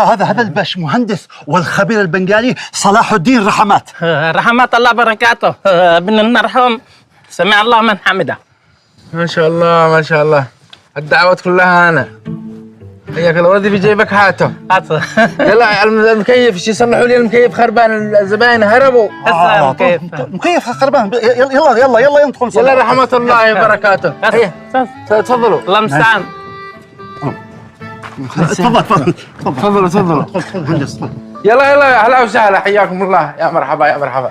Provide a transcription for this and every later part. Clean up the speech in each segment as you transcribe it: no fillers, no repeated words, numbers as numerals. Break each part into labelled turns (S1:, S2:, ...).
S1: هذا الباش مهندس والخبير البنغالي صلاح الدين رحمات.
S2: رحمات الله بركاته. ابن المرحوم سمع الله من حمده.
S3: ما شاء الله ما شاء الله، الدعوات كلها أنا. هيك الوظيفة في جيبك هاته. يلا المكيف شو يصلحوا لي المكيف خربان، الزباين هربوا.
S1: مكيف خربان. يلا ندخل.
S3: يلا رحمة الله وبركاته. هيا تفضلوا.
S2: الله المستعان.
S1: تفضلوا.
S3: يلا هلا وسهلا، حياكم الله. يا مرحبا.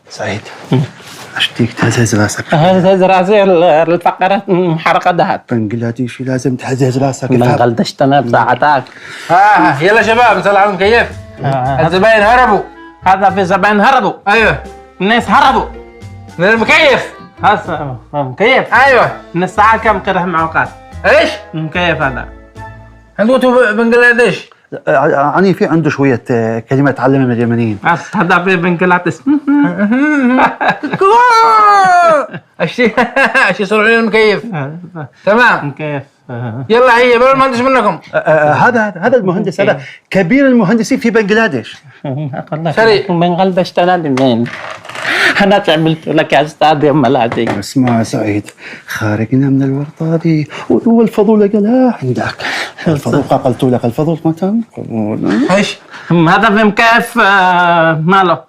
S1: سعيد اشتيك تهزز راسك.
S2: هذا راسي الفقرات محرقة دهت.
S1: بنغلاديشي لازم تهزز راسك.
S2: بنغلدشت انا بساعتك.
S3: يلا شباب نطلع المكيف. الزباين هربوا.
S2: هذا في زبائن هربوا.
S3: ايوه
S2: الناس هربوا
S3: من المكيف.
S2: هسه مكيف.
S3: ايوه
S2: من الساعة كم قرح معوقات؟
S3: ايش؟
S2: مكيف هذا.
S3: انتوا بنغلاديش؟
S1: عني في عنده شوية كلمات تعلمها من اليمنيين.
S2: بس هذا في بنغلاديش.
S3: اشي يصلحوا لي المكيف. تمام
S2: مكيف.
S3: يلا هي بلا المهندس منكم.
S1: هذا المهندس، هذا كبير المهندسين في بنغلاديش.
S3: سريع.
S2: بنغلاديش تنادي منين؟ أنا عملت لك يا أستاذ يا ملاتي.
S1: اسمع سعيد، خارجنا من الورطة دي والفضول قالها عندك. الفضول قلت لك الفضول ما تنقول.
S3: ايش؟
S2: هذا في مكيف ماله؟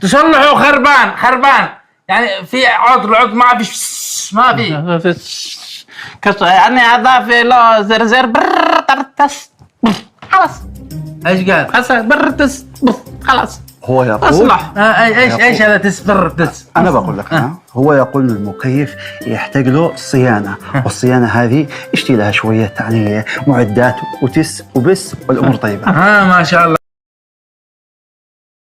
S3: تصلحوا خربان يعني في عطل ما في
S2: يعني هذا في له زرزر برتس خلاص.
S3: ايش قال؟
S2: برتس خلاص.
S1: هو يقول
S2: اصلح.
S3: ايش هذا تس؟
S1: أنا بقول لك هو يقول المكيف يحتاج له صيانة، والصيانة هذه اشتي لها شوية يعني معدات وتس وبس والأمور طيبة.
S3: ما شاء الله.